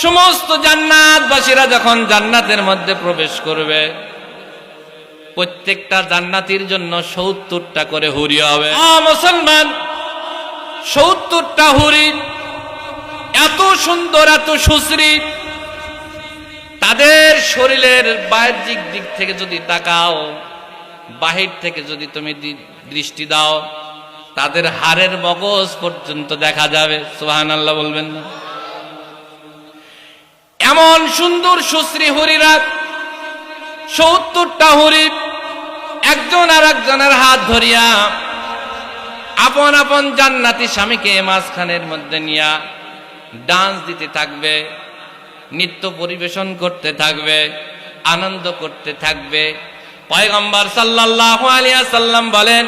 সমস্ত জান্নাতবাসীরা যখন জান্নাতের মধ্যে প্রবেশ করবে, প্রত্যেকটা জান্নাতীর জন্য ৭০টা করে হুরি হবে। মুসলমান, ৭০টা হুরি, এত সুন্দর, এত সুশ্রী। তাদের শরীরের বাহ্যিক দিক থেকে যদি তাকাও, বাহির থেকে যদি তুমি দৃষ্টি দাও, তাদের হাড়ের মগজ পর্যন্ত দেখা যাবে। সুবহানাল্লাহ বলবেন না? এমন সুন্দর সুশ্রী হুরিরা, ৭০টা হুরি একজন আর একজনের হাত ধরিয়া আপন আপন জান্নাতি স্বামীকে মাঝখানের মধ্যে নিয়া ডান্স দিতে থাকবে, নৃত্য পরিবেশন করতে থাকবে, আনন্দ করতে থাকবে। পয়গম্বর সাল্লাল্লাহু আলাইহি ওয়াসাল্লাম বলেন,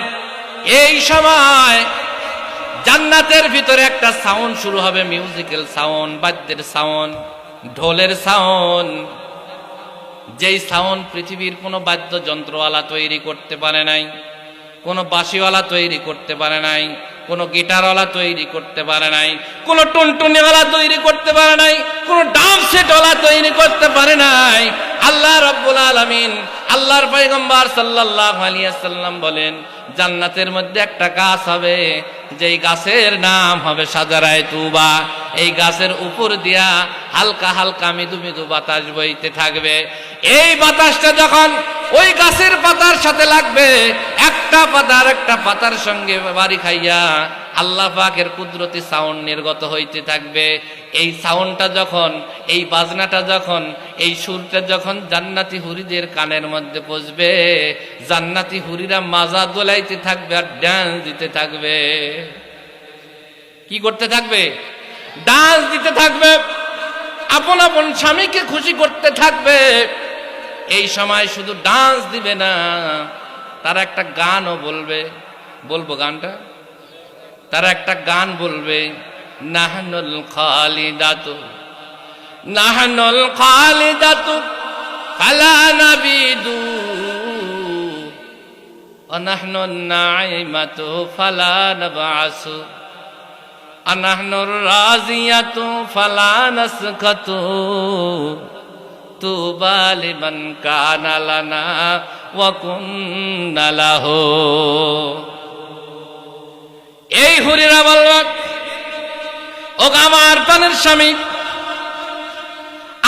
এই সময় জান্নাতের ভিতরে একটা সাউন্ড শুরু হবে, মিউজিক্যাল সাউন্ড, বাদ্যের সাউন্ড, ঢোলের সাউন্ড, যেই সাউন্ড পৃথিবীর কোনো বাদ্যযন্ত্রওয়ালা তৈরি করতে পারে নাই, কোনো বাঁশিওয়ালা তৈরি করতে পারে নাই, কোনো গিটারওয়ালা তৈরি করতে পারে নাই, কোনো টুনটুনিওয়ালা তৈরি করতে পারে নাই, কোনো ড্রাম সেটওয়ালা তৈরি করতে পারে নাই। আল্লাহ রাব্বুল আলামিন, আল্লাহর পয়গম্বর সাল্লাল্লাহু আলাইহি ওয়াসাল্লাম বলেন, জান্নাতের মধ্যে একটা গাছ হবে, যেই গাছের নাম হবে শাজারায়ে তুবা। এই গাছের উপর দিয়া হালকা হালকা মৃদু মৃদু বাতাস বইতে থাকবে। এই বাতাসটা যখন ওই গাছের পাতার সাথে লাগবে, একটা পাতা আর একটা পাতার সঙ্গে বাড়ি খাইয়া আল্লাহ পাকের কুদরতি সাউন্ড নির্গত হইতে থাকবে। এই সাউন্ডটা যখন, এই বাজনাটা যখন, এই সুরটা যখন জান্নাতি হুরিদের কানের মধ্যে পৌঁছবে, জান্নাতি হুরিরা মাজা দোলাইতে থাকবে আর ডান্স দিতে থাকবে। কি করতে থাকবে? ডান্স দিতে থাকবে, আপন আপন স্বামীকে খুশি করতে থাকবে। এই সময় শুধু ডান্স দিবে না, তারা একটা গানও বলবে। বলবো গানটা? তারা একটা গান বলবে, নাহনুল খালিদাতু, নাহনুল খালিদাতু ফালা নাবিদু, ওয়া নাহনুন নাঈমাতু ফালা নাবআসু, আনাহনুর রাজিয়াতু ফালা নাসকাতু, তুবা লিমান কানা লানা ওয়া কুন্না লাহু। এই হুরিরা বলবে, ও আমার প্রাণের স্বামী,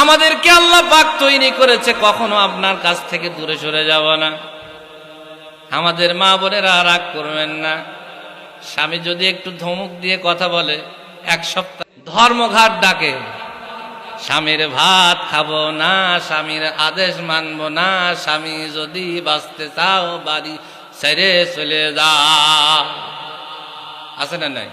আমাদেরকে আল্লাহ পাক তৈরি করেছে, কখনো আপনার কাছ থেকে দূরে সরে যাব না। আমাদের মা বোনেরা রাগ করবেন না, স্বামী যদি একটু ধমক দিয়ে কথা বলে, এক সপ্তাহ ধর্মঘাট ডাকে, স্বামীর ভাত খাবো না, স্বামীর আদেশ মানবো না, স্বামী যদি বাঁচতে চাও বাড়ি ছেড়ে চলে যা। আছে না নাই?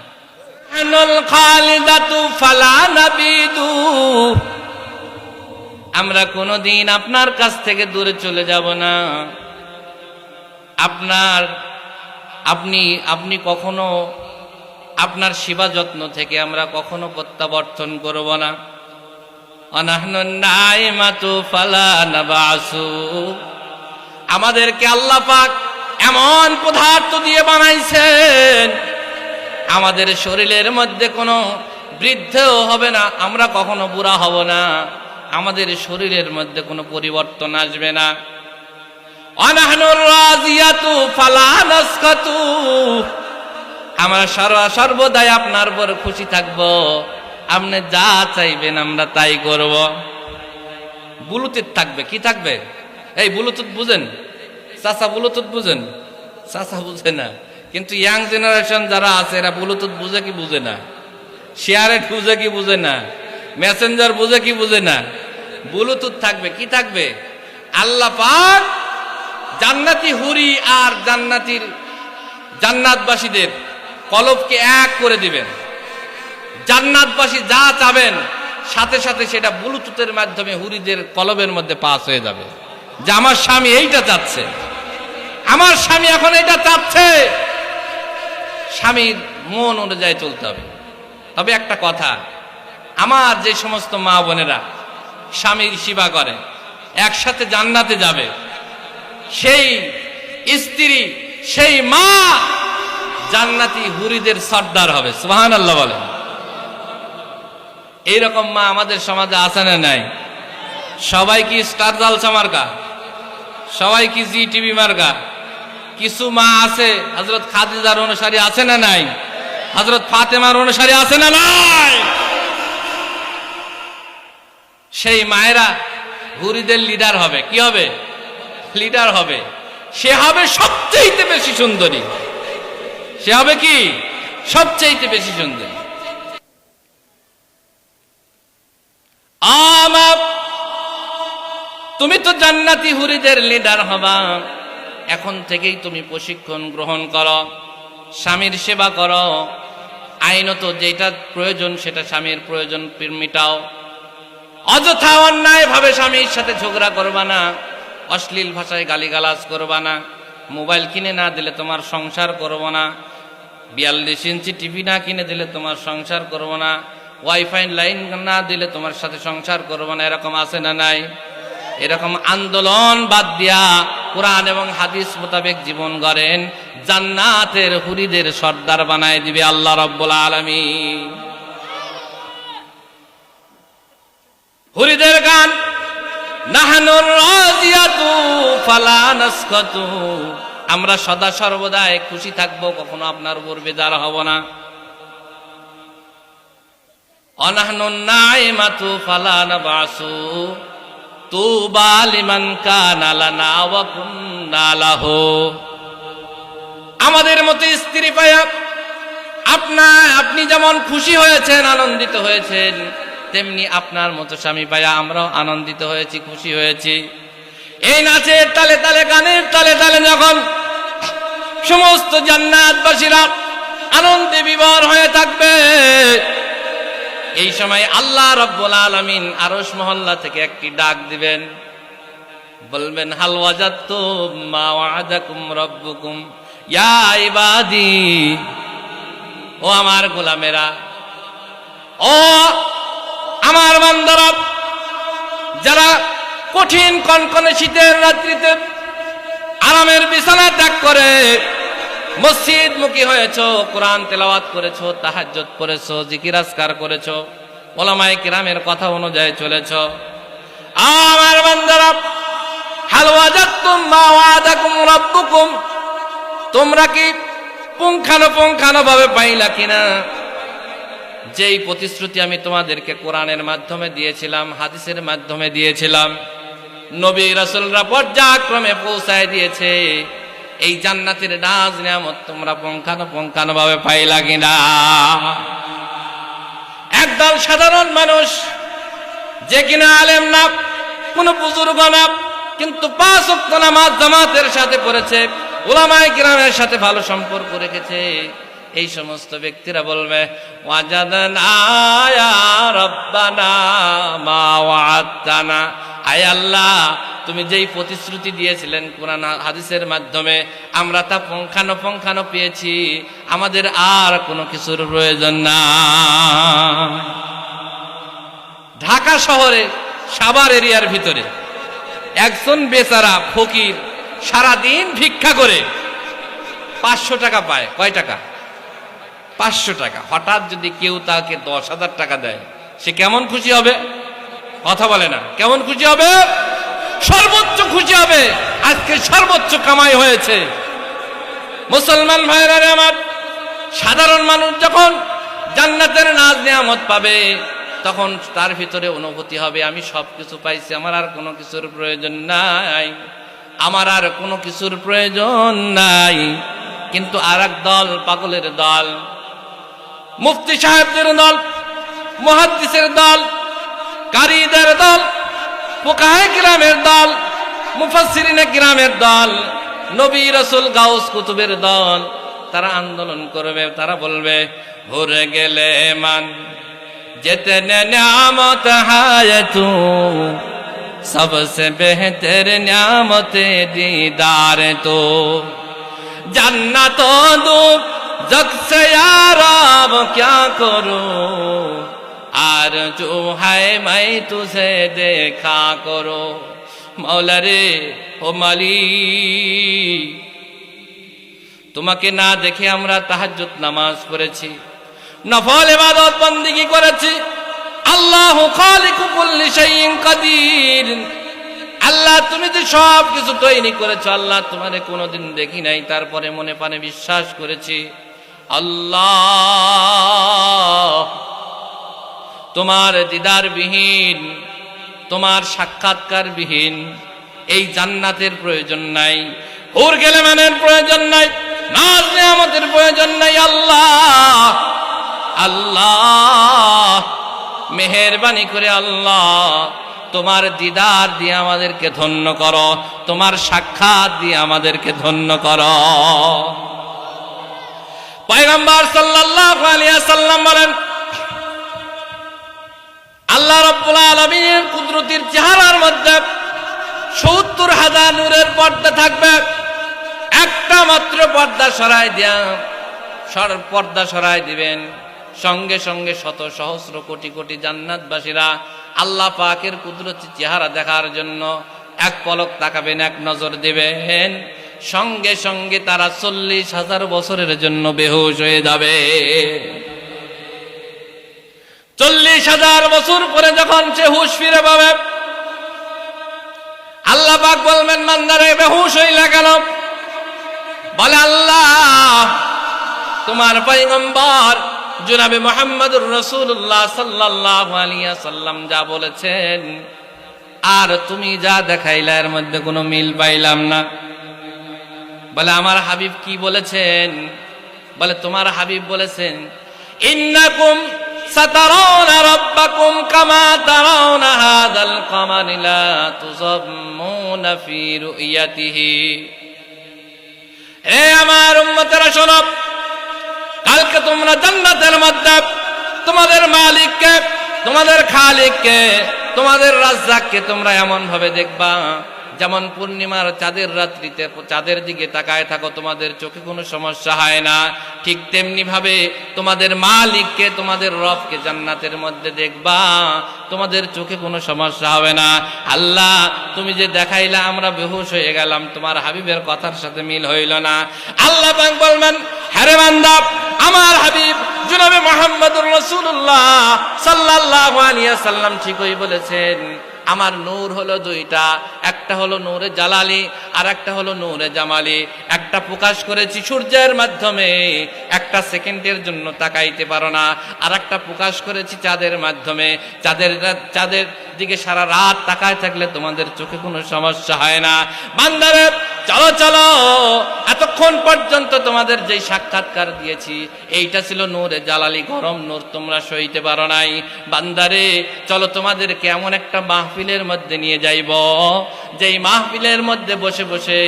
আমরা কোনদিন আপনার কাছ থেকে দূরে চলে যাব না। আপনি কখনো আপনার সেবা যত্ন থেকে আমরা কখনো প্রত্যাবর্তন করব না। অনাহনুন নাঈমাতু ফালা নাবআসু, আমাদেরকে আল্লাহ পাক এমন পদার্থ দিয়ে বানাইছেন, আমাদের শরীরের মধ্যে কোনো বৃদ্ধিও হবে না, আমরা কখনো বুড়া হব না, আমাদের শরীরের মধ্যে কোনো পরিবর্তন আসবে না। অনাহনুর রাজিয়াতু ফালা নাসকাতু, আমরা সর্বদাই আপনার উপর খুশি থাকব, আপনি যা চাইবেন আমরা তাই করব। ব্লুটুথ থাকবে। কি থাকবে? এই ব্লুটুথ বুঝেন? চাচা ব্লুটুথ বুঝেন? চাচা বুঝে না, কিন্তু ইয়াং জেনারেশন যারা আছে এরা ব্লুটুথ বুঝে কি বুঝে না, শেয়ারেট বুঝে কি বুঝে না, মেসেঞ্জার বুঝে কি বুঝে না। ব্লুটুথ থাকবে। কি থাকবে? আল্লাহ পাক জান্নাতি হুরি আর জান্নাতবাসীদের কলবকে এক করে দিবেন। জান্নাতবাসী যা চাবেন সাথে সাথে সেটা ব্লুটুথের মাধ্যমে হুরিদের কলবের মধ্যে পাস হয়ে যাবে, যে আমার স্বামী এইটা চাচ্ছে, আমার স্বামী এখন এটা চাচ্ছে। স্বামীর মন অনুযায়ী চলতে হবে। তবে একটা কথা, আমার যে সমস্ত মা বোনেরা স্বামীর সেবা করে, একসাথে জান্নাতে যাবে, সেই স্ত্রী, সেই মা জান্নাতি হুরিদের সর্দার হবে। সুবহানাল্লাহ বলেন। এইরকম মা আমাদের সমাজে আছে না নাই? সবাই কি স্টার জালসা মার্কা? সবাই কি জি টিভি মার্কা? কিছু মা আছে হযরত খাদিজার অনুসারী আছে না নাই? হযরত ফাতেমার অনুসারী আছে না নাই? সেই মায়েরা হুরিদের লিডার হবে। কি হবে? লিডার হবে। সে হবে সবচেয়ে বেশি সুন্দরী। সে হবে কি? সবচেয়ে বেশি সুন্দরী। তুমি তো জান্নাতি হুরিদের লিডার হবা। এখন থেকেই তুমি প্রশিক্ষণ গ্রহণ করো, স্বামীর সেবা করো, আইনত যেটা প্রয়োজন সেটা স্বামীর প্রয়োজন মিটাও। অযথা অন্যায় ভাবে স্বামীর সাথে ঝগড়া করবা না, অশ্লীল ভাষায় গালিগালাজ করবা না, মোবাইল কিনে না দিলে তোমার সংসার করব না, 42 ইঞ্চি টিভি না কিনে দিলে তোমার সংসার করব না, ওয়াইফাই লাইন না দিলে তোমার সাথে সংসার করব না। এরকম আছে না নাই? এরকম আন্দোলন বাদ দিয়া কোরআন এবং হাদিস মোতাবেক জীবন গড়েন, জান্নাতের হুরিদের সর্দার বানায় দিবে আল্লাহ রাব্বুল আলামিন। হুরিদের গান, নাহনুর রাজিয়াতু ফালা নাসকাতু, আমরা সদা সর্বদাই খুশি থাকবো, কখনো আপনার উপর বেজার হব না। অনাহনুন নাইমাতু ফালা নাবাসু তুবা লিমান কানা লানা ওয়া কুন্না লাহু। আমাদের মতো স্ত্রী পায়া আপনি যেমন খুশি হয়েছেন, আনন্দিত হয়েছেন, তেমনি আপনার মতো স্বামী পায়া আমরাও আনন্দিত হয়েছি, খুশি হয়েছি। এই নাচের তালে তালে, গানের তালে তালে যখন সমস্ত জান্নাতবাসীরা আনন্দে বিভোর হয়ে থাকবে, এই সময় আল্লাহ রাব্বুল আলামিন আরশ মহল্লা থেকে একটি ডাক দিবেন, বলবেন, হাল ওয়াজাদতুম মা ওয়া'আদাকুম রাব্বুকুম ইয়া ইবাদি। ও আমার গোলামেরা, ও আমার বান্দারা, যারা কঠিন কনকনে শীতের রাত্রিতে আরামের বিছানা ত্যাগ করে মসজিদ মুখী হয়েছো, কোরআন তেলাওয়াত করেছো, তাহাজ্জুদ করেছো, জিকির আজকার করেছো, উলামায়ে কিরামের কথা অনুযায়ী চলেছো, আমার বান্দারা, হাল ওয়াজাদতুম মা ওয়া'আদাকুম রাব্বুকুম, তোমরা কি পুঙ্খানুপুঙ্খানু ভাবে পাইলা কিনা যেই প্রতিশ্রুতি আমি তোমাদেরকে কোরআনের মাধ্যমে দিয়েছিলাম, হাদিসের মাধ্যমে দিয়েছিলাম, নবী রাসূলরা পর্যায়ক্রমে পৌঁছায় দিয়েছে, এই জান্নাতের নাজ নিয়ামত তোমরা পুঙ্খানুপুঙ্খানু ভাবে পাইলা কিনা? একদল সাধারণ মানুষ, যে কিনা আলেম না, কোন বুজুর্গ না, কিন্তু 5 ওয়াক্ত নামাজ জামাতের সাথে পড়েছে, উলামায়ে কিরামের সাথে ভালো সম্পর্ক রেখেছে, এই সমস্ত ব্যক্তিরা বলবে, ওয়াজাদনা ইয়া রাব্বানা মা ওয়া'আদতানা, আয় আল্লাহ, তুমি যেই প্রতিশ্রুতি দিয়েছিলেন কোরআন হাদিসের মাধ্যমে, আমরা তা পুঙ্খানুপুঙ্খানু পেয়েছি, আমাদের আর কোনো কিছুর প্রয়োজন নাই। ঢাকা শহরে সাভার এরিয়ার ভিতরে একজন বেচারা ফকির সারাদিন ভিক্ষা করে 500 টাকা পায়। কয় টাকা? 500 টাকা। হঠাৎ যদি কেউ তাকে 10,000 টাকা দেয়, সে কেমন খুশি হবে? কথা বলে না, কেমন খুশি হবে? সর্বোচ্চ খুশি হবে, আজকে সর্বোচ্চ কামাই হয়েছে। মুসলমান ভাইরা আমার, সাধারণ মানুষ যখন জান্নাতের নাজ নিয়ামত পাবে, তখন তার ভিতরে অনুভূতি হবে, আমি সবকিছু পাইছি, আমার আর কোনো কিছুর প্রয়োজন নাই, আমার আর কোনো কিছুর প্রয়োজন নাই। কিন্তু আর এক দল, পাগলের দল, মুফতি সাহেবদের দল, মুহাদ্দিসের দল, কারীদের দল, ফুকাহায়ে কিরামের দল, মুফাসসিরিনে কিরামের দল, নবী রাসূল গাউস কুতুবের দল, তারা আন্দোলন করবে, তারা বলবে, ভরে গেলে মান जितने नियामत है तू सबसे बेहतर नियामत दीदार तो जन्नत दो जग से यार अब क्या करूं आरज़ू है मैं तुझे देखा करो मौला रे ओ मालिक তোমাকে না দেখে আমরা তাহাজ্জুদ নামাজ পড়েছি, নফল ইবাদত বন্দেগী করেছি, আল্লাহু খালিকু কুল্লি শাইইন কাদির। আল্লাহ তুমি যে সব কিছু তৈরি করেছো, আল্লাহ তোমারে কোনোদিন দেখি নাই, তারপরে মনে প্রাণে বিশ্বাস করেছি আল্লাহ তোমার দিদার বিহীন, তোমার সাক্ষাৎকার বিহীন এই জান্নাতের প্রয়োজন নাই, হুর গেলেমানের প্রয়োজন নাই, নাজ নিয়ামতের প্রয়োজন নাই। আল্লাহ আল্লাহ মেহেরবানি করে আল্লাহ তোমার দিদার দিয়ে আমাদেরকে ধন্য করো, তোমার সাক্ষাৎ দিয়ে আমাদেরকে ধন্য করো। পয়গম্বর সাল্লাল্লাহু আলাইহি ওয়াসাল্লাম বলেন, আল্লাহ রাব্বুল আলামিনের কুদরতের চেহারার মধ্যে ৭০,০০০ নূরের পর্দা থাকবে। একটা মাত্র পর্দা সরাই দিবেন, সঙ্গে সঙ্গে শত সহস্র কোটি কোটি জান্নাতবাসীরা আল্লাহ পাকের কুদরতি চেহারা দেখার জন্য এক পলক তাকাবেন, এক নজর দিবেন, সঙ্গে সঙ্গে তারা ৪০,০০০ বছরের জন্য বেহুশ হয়ে যাবে। ৪০,০০০ বছর পরে যখন সে হুঁশ ফিরে পাবে, আল্লাহ পাক বলবেন, বান্দারে বেহুশ হইলা কেন? বলে, আল্লাহ তোমার পয়গম্বর জনাবে মুহাম্মদুর রাসূলুল্লাহ সাল্লাল্লাহু আলাইহি ওয়াসাল্লাম যা বলেছেন আর তুমি যা দেখাইলা এর মধ্যে কোনো মিল পাইলাম না। বলে, আমার হাবিব কি বলেছেন? বলে, তোমার হাবিব বলেছেন, ইন্নাকুম সাতারাউনা রাব্বাকুম কামা তারাউনা হাযাল কামার লা তুযাম্মুনা ফি রুয়াতিহি। হে আমার উম্মতেরা শোনো, কালকে তোমরা জান্নাতের মধ্যে তোমাদের মালিককে, তোমাদের খালিককে, তোমাদের রাজ্জাককে তোমরা এমন ভাবে দেখবা যেমন পূর্ণিমার চাঁদের রাত্রিতে চাঁদের দিকে তাকায় থাকো, তোমাদের চোখে কোনো সমস্যা হয় না। ঠিক তেমনি ভাবে তোমাদের মালিককে, তোমাদের রবকে জান্নাতের মধ্যে দেখবা, তোমাদের চোখে কোনো সমস্যা হবে না। আল্লাহ তুমি যে দেখাইলা আমরা বেহুশ হয়ে গেলাম, তোমার হাবিবের কথার সাথে মিল হইল না। আল্লাহ পাক বলবেন, হ্যাঁ বান্দা, আমার হাবিব জনাবে মুহাম্মদুর রাসূলুল্লাহ সাল্লাল্লাহু আলাইহি ওয়াসাল্লাম ঠিকই বলেছেন। আমার নূর হলো দুইটা, একটা হলো নূরে জালালি আর একটা হলো নূরে জামালি। একটা প্রকাশ করেছি সূর্যের মাধ্যমে, একটা সেকেন্ডের জন্য তাকাইতে পারো না, আর একটা প্রকাশ করেছি চাঁদের মাধ্যমে। চাঁদের দিকে সারা রাত তাকায় থাকলে তোমাদের চোখে কোনো সমস্যা হয় না। বান্দারে চলো চলো, এতক্ষণ পর্যন্ত তোমাদের যেই সাক্ষাৎকার দিয়েছি এইটা ছিল নূরে জালালি, গরম নূর, তোমরা সইতে পারো নাই। বান্দারে চলো তোমাদেরকে এমন একটা মাহফিলের মধ্যে নিয়ে যাইব, যেই মাহফিলের মধ্যে বসে বসে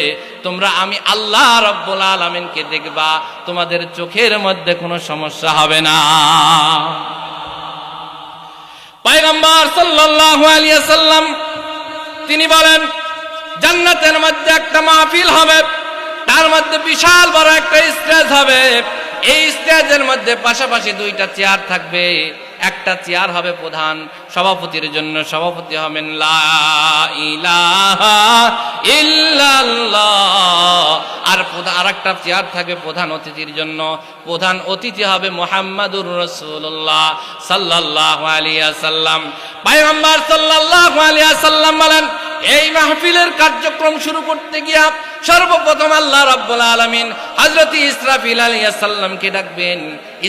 তোমরা আমি আল্লাহ রাব্বুল আলামিনকে দেখবা, তোমাদের চোখের মধ্যে কোনো সমস্যা হবে না। পয়গম্বর সাল্লাল্লাহু আলাইহি ওয়াসাল্লাম তিনি বলেন, জান্নাতের মধ্যে একটা মাহফিল হবে, তার মধ্যে বিশাল বড় একটা স্টেজ হবে। এই স্টেজের মধ্যে পাশাপাশি দুইটা চেয়ার থাকবে। একটা চেয়ার হবে প্রধান সভাপতির জন্য, সভাপতি হবেন লা ইলাহা ইল্লাল্লাহ, আর একটা চেয়ার থাকবে প্রধান অতিথির জন্য। প্রধান অতিথি হবে মুহাম্মাদুর রাসূলুল্লাহ সাল্লাল্লাহু আলাইহি ওয়াসাল্লাম। পয়গম্বর সাল্লাল্লাহু আলাইহি ওয়াসাল্লাম বলেন, এই মাহফিলের কার্যক্রম শুরু করতে গিয়া সর্বপ্রথম আল্লাহ রাব্বুল আলামিন হযরত ইসরাফিল আলাইহিস সালামকে ডাকবেন।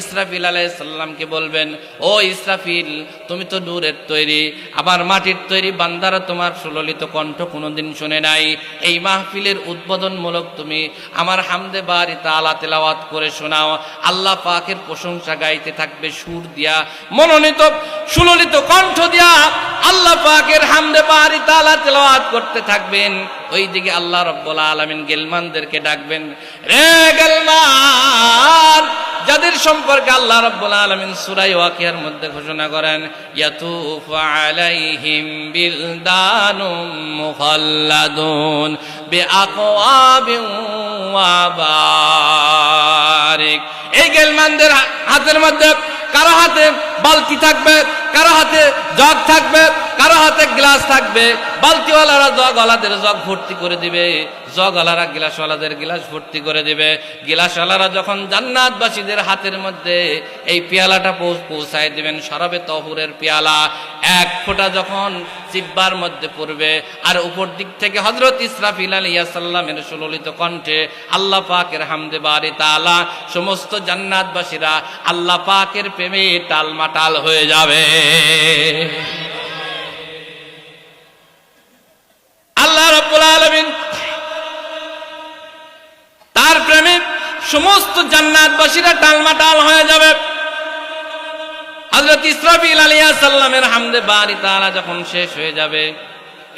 ইসরাফিল আলাইহিস সালামকে বলবেন, ও ইসরাফিল, তুমি তো নূরের তৈরি, আবার মাটির তৈরি, বান্দারা তোমার সুললিত কণ্ঠ কোনোদিন শুনে নাই। এই মাহফিলের উদ্বোধনমূলক তুমি আমার হামদে বারি তাআলা তেলাওয়াত করে শোনাও। আল্লাহ পাকের প্রশংসা গাইতে থাকবে সুর দিয়া, মনোনীত সুললিত কণ্ঠ দিয়া আল্লাহ পাকের হামদে বারি তাআলা তেলাওয়াত করতে থাকবেন। ওইদিকে আল্লাহ রাব্বুল আলামিন গেলমানদেরকে ডাকবেন, রে গেলমান, যাদের সম্পর্কে আল্লাহ রাব্বুল আলামিন সূরা ওয়াকিয়ার মধ্যে ঘোষণা করেন, ইয়াতুফু আলাইহিম বিলদানুম মুখাল্লাদুন বিআকওয়াবিন ওয়া বারিক। এই গেলমানদের হাতের মধ্যে কারো হাতে বালতি থাকবে, কারো হাতে জগ থাকবে, কারো হাতে গ্লাস থাকবে, বালতিওয়ালারা জগওয়ালাদের জগ ভর্তি করে দিবে, জগওয়ালারা গ্লাসওয়ালাদের গ্লাস ভর্তি করে দিবে। গ্লাসওয়ালারা যখন জান্নাতবাসীদের হাতের মধ্যে এই পেয়ালাটা পৌঁছায় দিবেন, শরাবে তহুরের পেয়ালা, এক ফোঁটা যখন জিহ্বার মধ্যে পড়বে আর উপর দিক থেকে হযরত ইসরাফিল আলাইহিস সালামের সুললিত কণ্ঠে আল্লাহ পাকের হামদে বারি তাআলা সমস্ত জান্নাতবাসীরা আল্লাহ পাকের প্রেমে টালমাটাল হয়ে যাবে। আল্লাহ রাব্বুল আলামিন তার প্রেমে সমস্ত জান্নাতবাসীরা টালমাটাল হয়ে যাবে। হযরত ইসরাফিল আলাইহিস সালামের হামদে বারি তাআলা যখন শেষ হয়ে যাবে,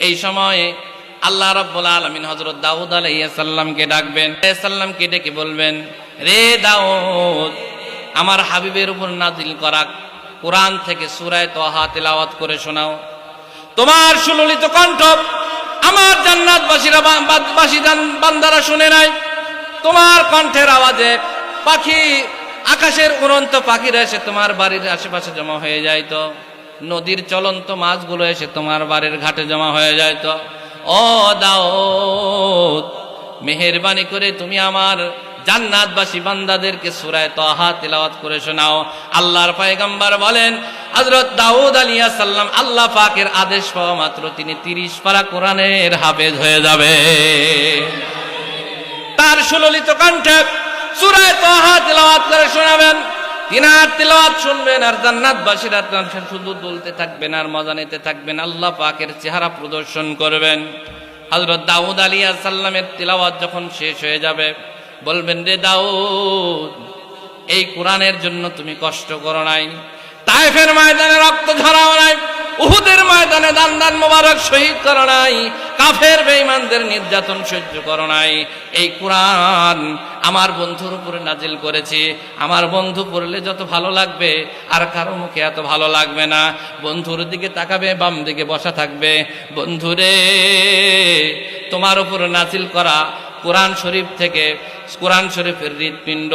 এই সময়ে আল্লাহ রাব্বুল আলামিন হযরত দাউদ আলাইহিস সালামকে ডাকবেন, সালামকে ডেকে বলবেন, রে দাউদ, আমার হাবিবের উপর নাজিল করা কোরআন থেকে সূরা তাহা তেলাওয়াত করে শোনাও। তোমার সুললিত কণ্ঠ আমার জান্নাতবাসীরা বান্দারা শুনে নাই। তোমার কণ্ঠের আওয়াজে পাখি, আকাশের উড়ন্ত পাখিরা এসে তোমার বাড়ির আশেপাশে জমা হয়ে যাইত, নদীর চলন্ত মাছগুলো এসে তোমার বাড়ির ঘাটে জমা হয়ে যাইত। ও দাউদ, মেহেরবানি করে তুমি আমার জান্নাতবাসী বান্দাদেরকে সূরা তাহা তেলাওয়াত করে শোনাও। আল্লাহর পয়গম্বর বলেন, হযরত দাউদ আলাইহিস সালাম আল্লাহ পাকের আদেশ পাওয়া মাত্র তিনি 30 পারা কোরআনের হাফেজ হয়ে যাবে। তার সুললিত কণ্ঠে সূরা তাহা তেলাওয়াত করে শোনাবেন, তিনার তেলাওয়াত শুনবেন আর জান্নাতবাসীরা শুধু দুলতে থাকবেন আর মজা নিতে থাকবেন, আল্লাহ পাকের চেহারা প্রদর্শন করবেন। হযরত দাউদ আলাইহিস সালামের তেলাওয়াত যখন শেষ হয়ে যাবে, বলবেন, রে দাউদ, এই কোরআনের জন্য তুমি কষ্ট করো নাই, তায়েফের ময়দানে রক্ত ঝরাও নাই, উহুদের ময়দানে দান দান মোবারক শহীদ করো নাই, কাফের বেঈমানদের নির্যাতন সহ্য করো নাই। এই কোরআন আমার বন্ধুর উপরে নাজিল করেছি। আমার বন্ধু পড়লে যত ভালো লাগবে আর কারো মুখে এত ভালো লাগবে না। বন্ধুর দিকে তাকাবে, বাম দিকে বসা থাকবে, বন্ধুরে তোমার উপর নাজিল করা কোরআন শরীফ থেকে, কোরআন শরীফের হৃৎপিণ্ড,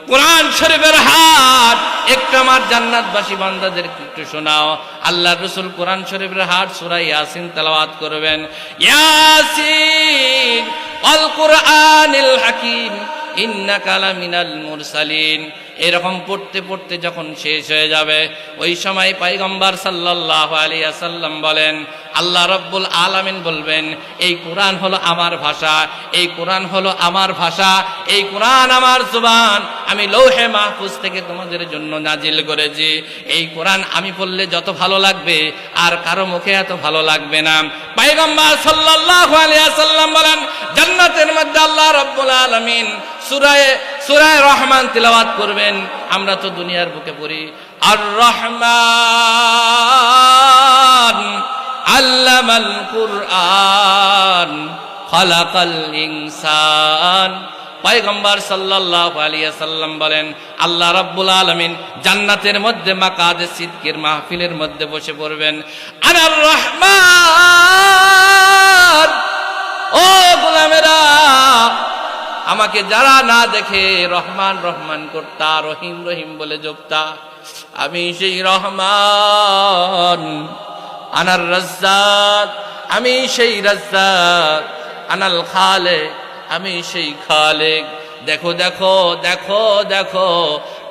কোরআন শরীফের হাট একটু আমার জান্নাতবাসী বান্দাদের একটু শোনাও। আল্লাহ রাসূল কোরআন শরীফের হাট সূরা ইয়াসিন তেলাওয়াত করবেন, ইয়াসিন আল কুরআনিল হাকিম ইন্নাকা লামিনাল মুরসালিন। এরকম পড়তে পড়তে যখন শেষ হয়ে যাবে, ওই সময় পয়গম্বর সাল্লাল্লাহু আলাইহি ওয়াসাল্লাম বলেন, আল্লাহ রাব্বুল আলামিন বলবেন, এই কোরআন হলো আমার ভাষা, এই কোরআন হলো আমার ভাষা, এই কোরআন আমার জবান, আমি লৌহে মাহফুজ থেকে তোমাদের জন্য নাজিল করেছি। এই কোরআন আমি পড়লে যত ভালো লাগবে আর কারো মুখে এত ভালো লাগবে না। পয়গম্বর সাল্লাল্লাহু আলাইহি ওয়াসাল্লাম বলেন, জান্নাতের মধ্যে আল্লাহ রাব্বুল আলামিন সূরা রহমান তিলাওয়াত করবেন। আমরা তো দুনিয়ার বুকে পড়ি, আর রহমান আল্লামাল কুরআন খালাকাল ইনসান। পয়গম্বর সাল্লাল্লাহু আলাইহি ওয়াসাল্লাম বলেন, আল্লাহ রাব্বুল আলামিন জান্নাতের মধ্যে মাকাদে সিদকের মাহফিলের মধ্যে বসে পড়বেন, আনার রহমান, ও গোলামেরা, আমাকে যারা না দেখে রহমান রহমান করতা, রহিম রহিম বলে জপতা, আমি সেই রহমান। আনার রাজ্জাক, আমি সেই রাজ্জাক। আনাল খালেক, আমি সেই খালেক। দেখো দেখো দেখো দেখো,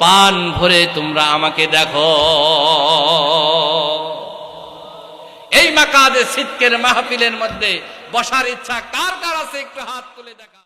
পান ভরে তোমরা আমাকে দেখো। এই মাকাদে সিদকের মাহফিলের মধ্যে বসার ইচ্ছা কার কার আছে? একটু হাত তুলে দেখা।